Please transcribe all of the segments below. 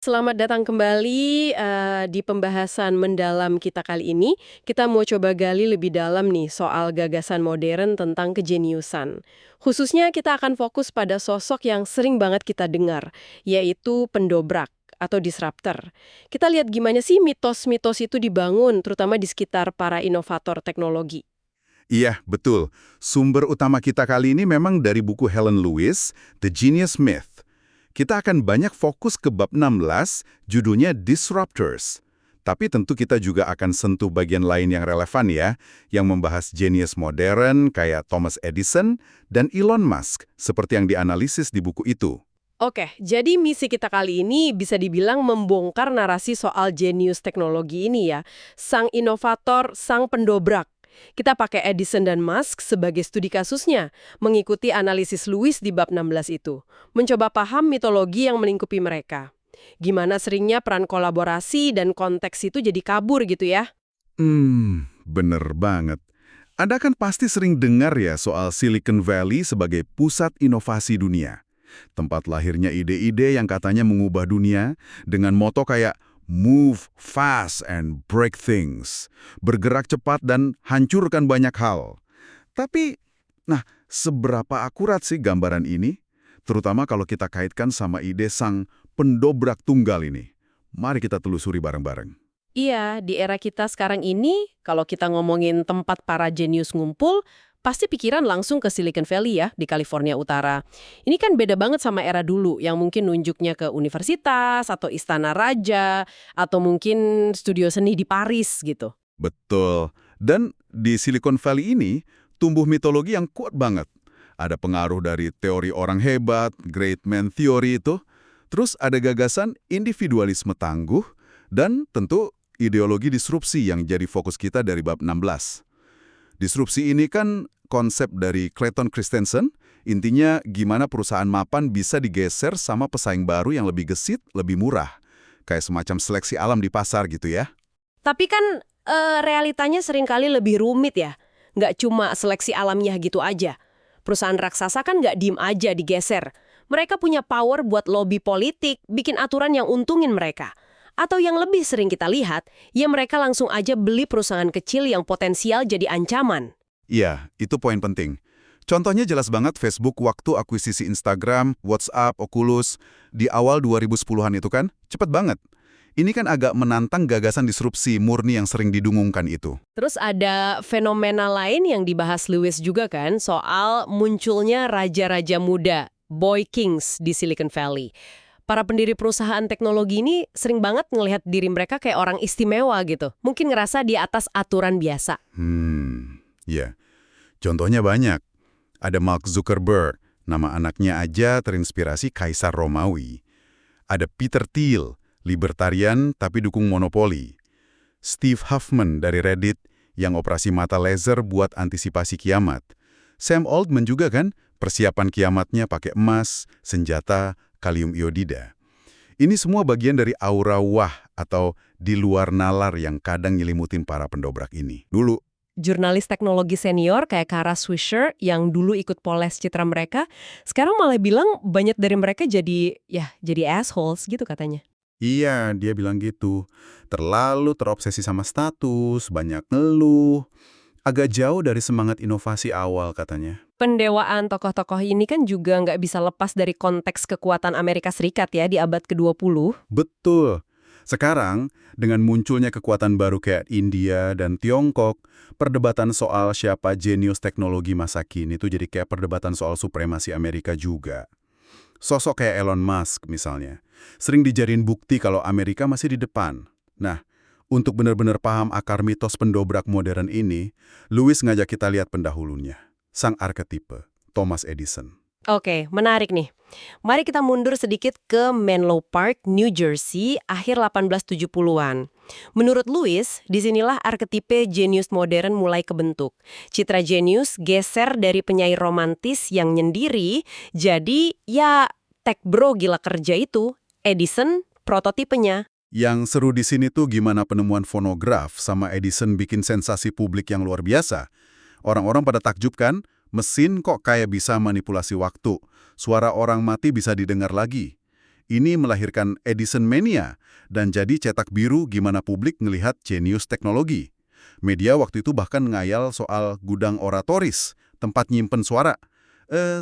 Selamat datang kembali di pembahasan mendalam kita kali ini. Kita mau coba gali lebih dalam nih soal gagasan modern tentang kejeniusan. Khususnya kita akan fokus pada sosok yang sering banget kita dengar, yaitu pendobrak atau disruptor. Kita lihat gimana sih mitos-mitos itu dibangun, terutama di sekitar para inovator teknologi. Iya, betul. Sumber utama kita kali ini memang dari buku Helen Lewis, The Genius Myth. Kita akan banyak fokus ke bab 16, judulnya Disruptors. Tapi tentu kita juga akan sentuh bagian lain yang relevan ya, yang membahas genius modern kayak Thomas Edison dan Elon Musk, seperti yang dianalisis di buku itu. Oke, jadi misi kita kali ini bisa dibilang membongkar narasi soal jenius teknologi ini ya. Sang inovator, sang pendobrak. Kita pakai Edison dan Musk sebagai studi kasusnya, mengikuti analisis Lewis di bab 16 itu. Mencoba paham mitologi yang melingkupi mereka. Gimana seringnya peran kolaborasi dan konteks itu jadi kabur gitu ya? Bener banget. Anda kan pasti sering dengar ya soal Silicon Valley sebagai pusat inovasi dunia. Tempat lahirnya ide-ide yang katanya mengubah dunia dengan moto kayak move fast and break things. Bergerak cepat dan hancurkan banyak hal. Tapi, seberapa akurat sih gambaran ini? Terutama kalau kita kaitkan sama ide sang pendobrak tunggal ini. Mari kita telusuri bareng-bareng. Iya, di era kita sekarang ini, kalau kita ngomongin tempat para jenius ngumpul, pasti pikiran langsung ke Silicon Valley ya, di California Utara. Ini kan beda banget sama era dulu, yang mungkin nunjuknya ke universitas, atau istana raja, atau mungkin studio seni di Paris gitu. Betul. Dan di Silicon Valley ini, tumbuh mitologi yang kuat banget. Ada pengaruh dari teori orang hebat, great man theory itu. Terus ada gagasan individualisme tangguh, dan tentu ideologi disrupsi yang jadi fokus kita dari bab 16. Disrupsi ini kan konsep dari Clayton Christensen, intinya gimana perusahaan mapan bisa digeser sama pesaing baru yang lebih gesit, lebih murah. Kayak semacam seleksi alam di pasar gitu ya. Tapi kan realitanya seringkali lebih rumit ya. Nggak cuma seleksi alamiah gitu aja. Perusahaan raksasa kan nggak diem aja digeser. Mereka punya power buat lobby politik, bikin aturan yang untungin mereka. Atau yang lebih sering kita lihat, ya mereka langsung aja beli perusahaan kecil yang potensial jadi ancaman. Iya, itu poin penting. Contohnya jelas banget Facebook waktu akuisisi Instagram, WhatsApp, Oculus, di awal 2010-an itu kan, cepet banget. Ini kan agak menantang gagasan disrupsi murni yang sering didungungkan itu. Terus ada fenomena lain yang dibahas Lewis juga kan, soal munculnya raja-raja muda, boy kings di Silicon Valley. Para pendiri perusahaan teknologi ini sering banget ngelihat diri mereka kayak orang istimewa gitu. Mungkin ngerasa di atas aturan biasa. Ya. Contohnya banyak. Ada Mark Zuckerberg, nama anaknya aja terinspirasi Kaisar Romawi. Ada Peter Thiel, libertarian tapi dukung monopoli. Steve Huffman dari Reddit, yang operasi mata laser buat antisipasi kiamat. Sam Altman juga kan, persiapan kiamatnya pakai emas, senjata, kalium iodida. Ini semua bagian dari aura wah atau di luar nalar yang kadang nyelimutin para pendobrak ini. Dulu, Jurnalis teknologi senior kayak Kara Swisher yang dulu ikut poles citra mereka, sekarang malah bilang banyak dari mereka jadi assholes gitu katanya. iya, dia bilang gitu. Terlalu terobsesi sama status, banyak ngeluh. Agak jauh dari semangat inovasi awal katanya. Pendewaan tokoh-tokoh ini kan juga nggak bisa lepas dari konteks kekuatan Amerika Serikat ya di abad ke-20. Betul. Sekarang, dengan munculnya kekuatan baru kayak India dan Tiongkok, perdebatan soal siapa jenius teknologi masa kini itu jadi kayak perdebatan soal supremasi Amerika juga. Sosok kayak Elon Musk misalnya, sering dijadiin bukti kalau Amerika masih di depan. Nah, untuk benar-benar paham akar mitos pendobrak modern ini, Lewis ngajak kita lihat pendahulunya, sang arketipe, Thomas Edison. Oke, menarik nih. Mari kita mundur sedikit ke Menlo Park, New Jersey, akhir 1870-an. Menurut Lewis, disinilah arketipe jenius modern mulai kebentuk. Citra jenius geser dari penyair romantis yang nyendiri, jadi ya tech bro gila kerja itu, Edison prototipenya. Yang seru di sini tuh gimana penemuan fonograf sama Edison bikin sensasi publik yang luar biasa. Orang-orang pada takjub kan, mesin kok kayak bisa manipulasi waktu. Suara orang mati bisa didengar lagi. Ini melahirkan Edison Mania dan jadi cetak biru gimana publik ngelihat jenius teknologi. Media waktu itu bahkan ngayal soal gudang oratoris, tempat nyimpen suara.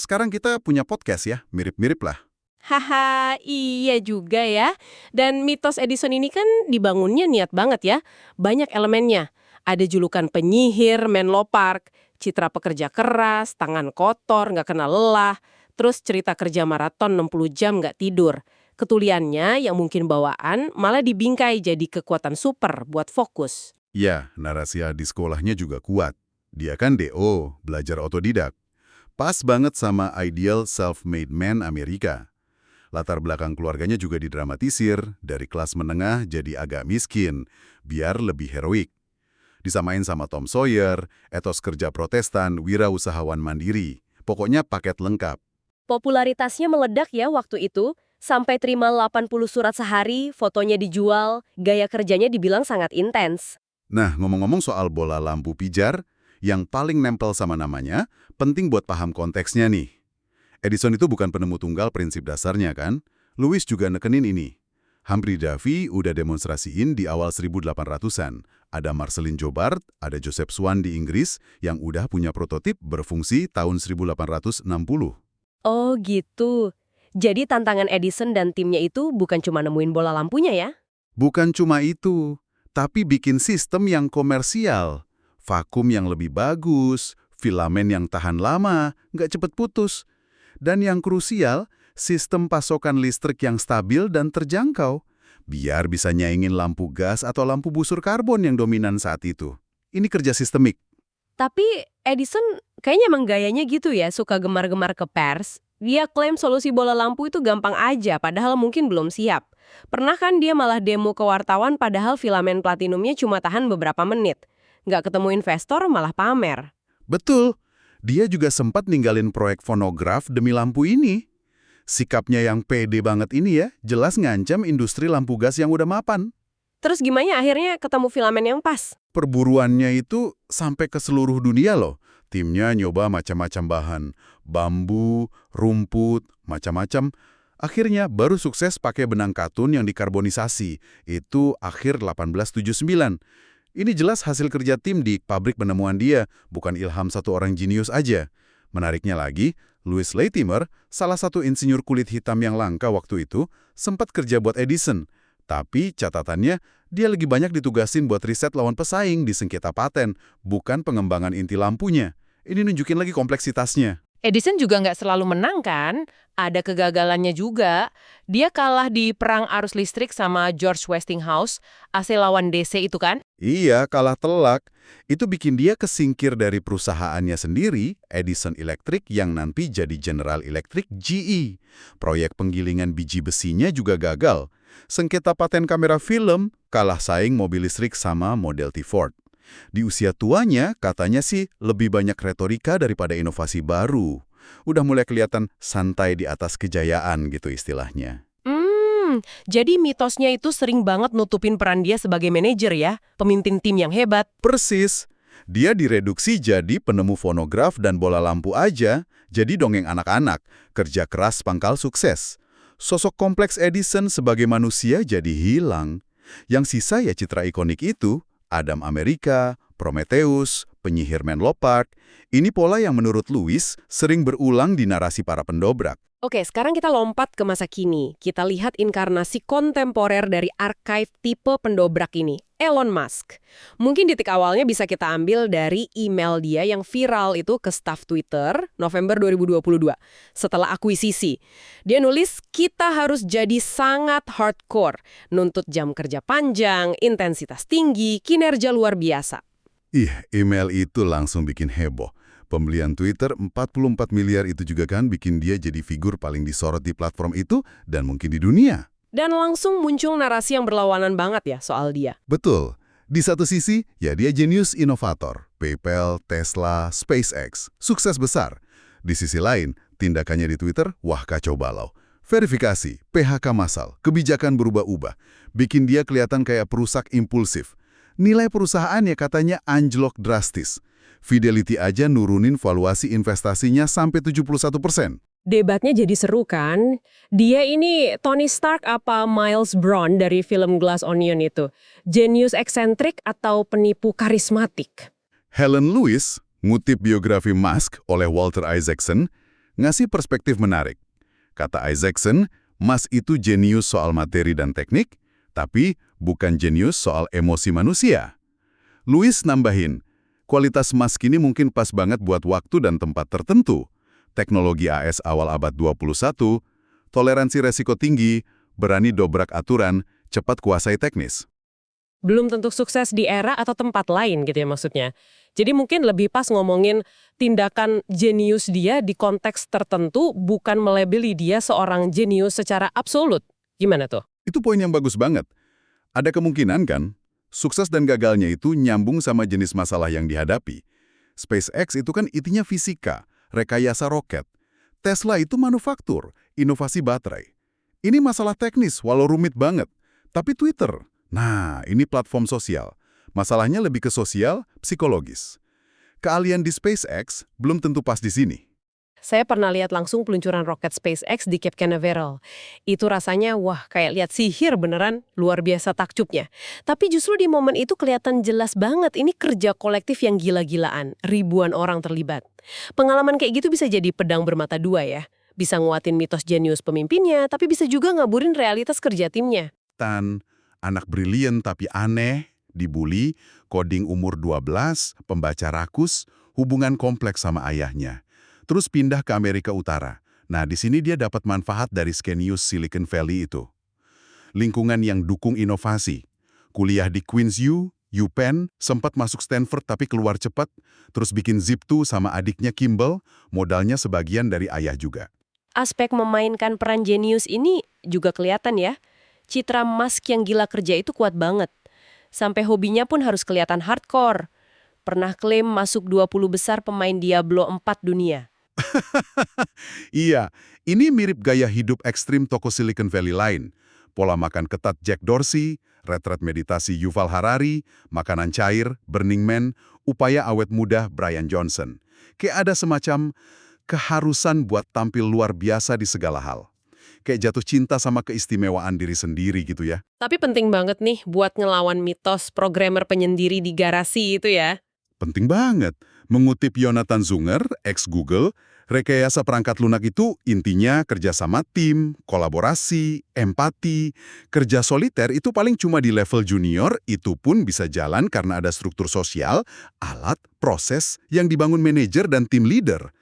Sekarang kita punya podcast ya, mirip-mirip lah. Haha, iya juga ya. Dan mitos Edison ini kan dibangunnya niat banget ya. Banyak elemennya. Ada julukan penyihir, Menlo Park, citra pekerja keras, tangan kotor, nggak kenal lelah, terus cerita kerja maraton 60 jam nggak tidur. Ketuliannya yang mungkin bawaan malah dibingkai jadi kekuatan super buat fokus. Ya, narasi di sekolahnya juga kuat. Dia kan DO, belajar otodidak. Pas banget sama ideal self-made man Amerika. Latar belakang keluarganya juga didramatisir, dari kelas menengah jadi agak miskin, biar lebih heroik. Disamain sama Tom Sawyer, etos kerja protestan, wirausahawan mandiri. Pokoknya paket lengkap. Popularitasnya meledak ya waktu itu, sampai terima 80 surat sehari, fotonya dijual, gaya kerjanya dibilang sangat intens. Nah, ngomong-ngomong soal bola lampu pijar, yang paling nempel sama namanya, penting buat paham konteksnya nih. Edison itu bukan penemu tunggal prinsip dasarnya kan? Lewis juga nekenin ini. Humphrey Davy udah demonstrasiin di awal 1800-an. Ada Marcellin Jobard, ada Joseph Swan di Inggris yang udah punya prototip berfungsi tahun 1860. Oh gitu. Jadi tantangan Edison dan timnya itu bukan cuma nemuin bola lampunya ya? Bukan cuma itu, tapi bikin sistem yang komersial. Vakum yang lebih bagus, filamen yang tahan lama, nggak cepet putus. Dan yang krusial, sistem pasokan listrik yang stabil dan terjangkau, biar bisa nyaingin lampu gas atau lampu busur karbon yang dominan saat itu. Ini kerja sistemik. Tapi Edison kayaknya emang gayanya gitu ya, suka gemar-gemar ke pers. Dia klaim solusi bola lampu itu gampang aja, padahal mungkin belum siap. Pernah kan dia malah demo ke wartawan padahal filamen platinumnya cuma tahan beberapa menit. Nggak ketemu investor malah pamer. Betul, dia juga sempat ninggalin proyek fonograf demi lampu ini. Sikapnya yang pede banget ini ya, jelas ngancam industri lampu gas yang udah mapan. Terus gimana akhirnya ketemu filamen yang pas? Perburuannya itu sampai ke seluruh dunia loh. Timnya nyoba macam-macam bahan, bambu, rumput, macam-macam. Akhirnya baru sukses pakai benang katun yang dikarbonisasi. Itu akhir 1879. Ini jelas hasil kerja tim di pabrik penemuan dia, bukan ilham satu orang jenius aja. Menariknya lagi, Louis Latimer, salah satu insinyur kulit hitam yang langka waktu itu, sempat kerja buat Edison. Tapi catatannya, dia lagi banyak ditugasin buat riset lawan pesaing di sengketa paten, bukan pengembangan inti lampunya. Ini nunjukin lagi kompleksitasnya. Edison juga nggak selalu menang kan? Ada kegagalannya juga. Dia kalah di perang arus listrik sama George Westinghouse, AC lawan DC itu kan? Iya, kalah telak. Itu bikin dia kesingkir dari perusahaannya sendiri, Edison Electric, yang nanti jadi General Electric GE. Proyek penggilingan biji besinya juga gagal. Sengketa paten kamera film, kalah saing mobil listrik sama model T Ford. Di usia tuanya, katanya sih lebih banyak retorika daripada inovasi baru. Udah mulai kelihatan santai di atas kejayaan gitu istilahnya. Jadi mitosnya itu sering banget nutupin peran dia sebagai manajer ya, pemimpin tim yang hebat. Persis. Dia direduksi jadi penemu fonograf dan bola lampu aja, jadi dongeng anak-anak, kerja keras pangkal sukses. Sosok kompleks Edison sebagai manusia jadi hilang. Yang sisa ya citra ikonik itu, Adam Amerika, Prometheus, penyihir Menlo Park. Ini pola yang menurut Lewis sering berulang di narasi para pendobrak. Oke, sekarang kita lompat ke masa kini. Kita lihat inkarnasi kontemporer dari archive tipe pendobrak ini, Elon Musk. Mungkin titik awalnya bisa kita ambil dari email dia yang viral itu ke staf Twitter November 2022, setelah akuisisi. Dia nulis, kita harus jadi sangat hardcore, nuntut jam kerja panjang, intensitas tinggi, kinerja luar biasa. Email itu langsung bikin heboh. Pembelian Twitter 44 miliar itu juga kan bikin dia jadi figur paling disorot di platform itu dan mungkin di dunia. Dan langsung muncul narasi yang berlawanan banget ya soal dia. Betul. Di satu sisi, ya dia jenius inovator. PayPal, Tesla, SpaceX. Sukses besar. Di sisi lain, tindakannya di Twitter, wah kacau balau. Verifikasi, PHK massal, kebijakan berubah-ubah. Bikin dia kelihatan kayak perusak impulsif. Nilai perusahaannya katanya anjlok drastis. Fidelity aja nurunin valuasi investasinya sampai 71%. Debatnya jadi seru kan? Dia ini Tony Stark apa Miles Brown dari film Glass Onion itu? Jenius eksentrik atau penipu karismatik? Helen Lewis ngutip biografi Musk oleh Walter Isaacson, ngasih perspektif menarik. Kata Isaacson, Musk itu jenius soal materi dan teknik, tapi bukan jenius soal emosi manusia. Lewis nambahin, kualitas Musk ini mungkin pas banget buat waktu dan tempat tertentu. Teknologi AS awal abad 21, toleransi resiko tinggi, berani dobrak aturan, cepat kuasai teknis. Belum tentu sukses di era atau tempat lain gitu ya maksudnya. Jadi mungkin lebih pas ngomongin tindakan jenius dia di konteks tertentu, bukan melabeli dia seorang jenius secara absolut. Gimana tuh? Itu poin yang bagus banget. Ada kemungkinan kan, sukses dan gagalnya itu nyambung sama jenis masalah yang dihadapi. SpaceX itu kan intinya fisika, rekayasa roket. Tesla itu manufaktur, inovasi baterai. Ini masalah teknis walau rumit banget. Tapi Twitter, nah ini platform sosial. Masalahnya lebih ke sosial, psikologis. Keahlian di SpaceX belum tentu pas di sini. Saya pernah lihat langsung peluncuran roket SpaceX di Cape Canaveral. Itu rasanya, wah kayak lihat sihir beneran, luar biasa takjubnya. Tapi justru di momen itu kelihatan jelas banget, ini kerja kolektif yang gila-gilaan, ribuan orang terlibat. Pengalaman kayak gitu bisa jadi pedang bermata dua ya. Bisa nguatin mitos jenius pemimpinnya, tapi bisa juga ngaburin realitas kerja timnya. Anak brilian tapi aneh, dibully, coding umur 12, pembaca rakus, hubungan kompleks sama ayahnya. Terus pindah ke Amerika Utara. Nah, di sini dia dapat manfaat dari skenius Silicon Valley itu. Lingkungan yang dukung inovasi. Kuliah di Queens U, UPenn, sempat masuk Stanford tapi keluar cepat, terus bikin Zip2 sama adiknya Kimball, modalnya sebagian dari ayah juga. Aspek memainkan peran jenius ini juga kelihatan ya. Citra Musk yang gila kerja itu kuat banget. Sampai hobinya pun harus kelihatan hardcore. Pernah klaim masuk 20 besar pemain Diablo 4 dunia. Iya, ini mirip gaya hidup ekstrim toko Silicon Valley lain. Pola makan ketat Jack Dorsey, retret meditasi Yuval Harari, makanan cair, Burning Man, upaya awet muda Brian Johnson. Kayak ada semacam keharusan buat tampil luar biasa di segala hal. Kayak jatuh cinta sama keistimewaan diri sendiri gitu ya. Tapi penting banget nih buat ngelawan mitos programmer penyendiri di garasi itu ya. Penting banget. Mengutip Jonathan Zunger, ex-Google, rekayasa perangkat lunak itu intinya kerjasama tim, kolaborasi, empati. Kerja soliter itu paling cuma di level junior, itu pun bisa jalan karena ada struktur sosial, alat, proses yang dibangun manajer dan tim leader.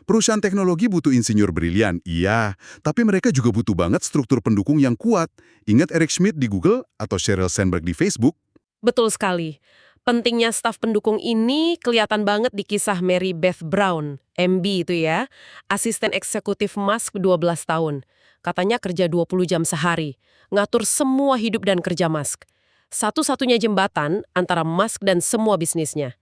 Perusahaan teknologi butuh insinyur brilian, iya, tapi mereka juga butuh banget struktur pendukung yang kuat. Ingat Eric Schmidt di Google atau Sheryl Sandberg di Facebook? Betul sekali. Pentingnya staf pendukung ini kelihatan banget di kisah Mary Beth Brown, MB itu ya, asisten eksekutif Musk 12 tahun. Katanya kerja 20 jam sehari, ngatur semua hidup dan kerja Musk. Satu-satunya jembatan antara Musk dan semua bisnisnya.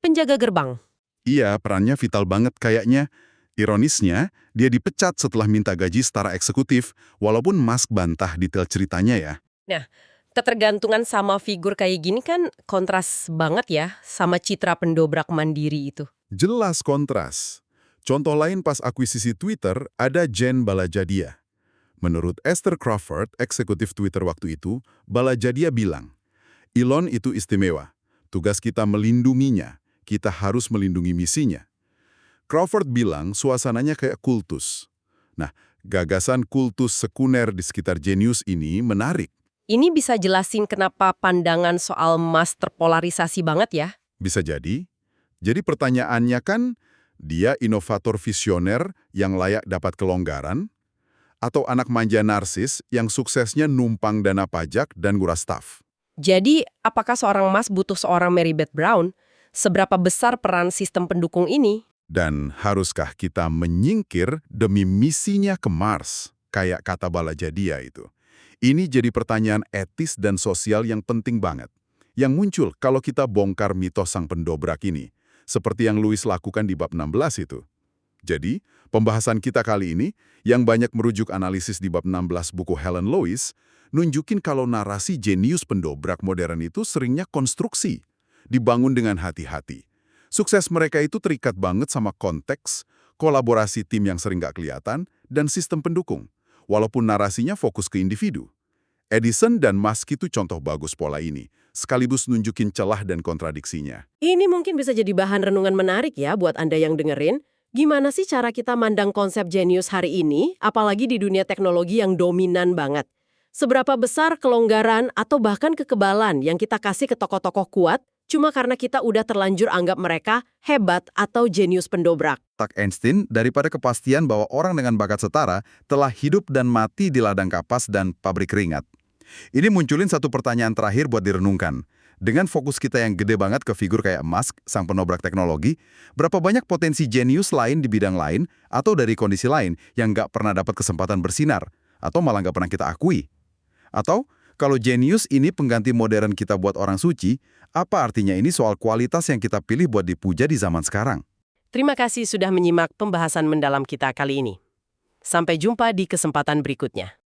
Penjaga gerbang. Iya, perannya vital banget kayaknya. Ironisnya, dia dipecat setelah minta gaji setara eksekutif, walaupun Musk bantah detail ceritanya ya. Nah, ketergantungan sama figur kayak gini kan kontras banget ya sama citra pendobrak mandiri itu. Jelas kontras. Contoh lain pas akuisisi Twitter ada Jen Balajadia. Menurut Esther Crawford, eksekutif Twitter waktu itu, Balajadia bilang, Elon itu istimewa. Tugas kita melindunginya. Kita harus melindungi misinya. Crawford bilang suasananya kayak kultus. Nah, gagasan kultus sekuner di sekitar jenius ini menarik. Ini bisa jelasin kenapa pandangan soal Musk terpolarisasi banget ya? Bisa jadi. Jadi pertanyaannya kan, dia inovator visioner yang layak dapat kelonggaran, atau anak manja narsis yang suksesnya numpang dana pajak dan nguras staf? Jadi, apakah seorang Musk butuh seorang Mary Beth Brown? Seberapa besar peran sistem pendukung ini? Dan haruskah kita menyingkir demi misinya ke Mars, kayak kata Balajadia itu? Ini jadi pertanyaan etis dan sosial yang penting banget, yang muncul kalau kita bongkar mitos sang pendobrak ini, seperti yang Lewis lakukan di bab 16 itu. Jadi, pembahasan kita kali ini, yang banyak merujuk analisis di bab 16 buku Helen Lewis, nunjukin kalau narasi jenius pendobrak modern itu seringnya konstruksi, dibangun dengan hati-hati. Sukses mereka itu terikat banget sama konteks, kolaborasi tim yang sering nggak kelihatan, dan sistem pendukung, walaupun narasinya fokus ke individu. Edison dan Musk itu contoh bagus pola ini, sekaligus nunjukin celah dan kontradiksinya. Ini mungkin bisa jadi bahan renungan menarik ya buat Anda yang dengerin. Gimana sih cara kita mandang konsep jenius hari ini, apalagi di dunia teknologi yang dominan banget? Seberapa besar kelonggaran atau bahkan kekebalan yang kita kasih ke tokoh-tokoh kuat cuma karena kita udah terlanjur anggap mereka hebat atau jenius pendobrak? Tak Einstein, daripada kepastian bahwa orang dengan bakat setara telah hidup dan mati di ladang kapas dan pabrik keringat. Ini munculin satu pertanyaan terakhir buat direnungkan. Dengan fokus kita yang gede banget ke figur kayak Musk, sang penobrak teknologi, berapa banyak potensi jenius lain di bidang lain atau dari kondisi lain yang nggak pernah dapat kesempatan bersinar, atau malah nggak pernah kita akui? Atau, kalau jenius ini pengganti modern kita buat orang suci, apa artinya ini soal kualitas yang kita pilih buat dipuja di zaman sekarang? Terima kasih sudah menyimak pembahasan mendalam kita kali ini. Sampai jumpa di kesempatan berikutnya.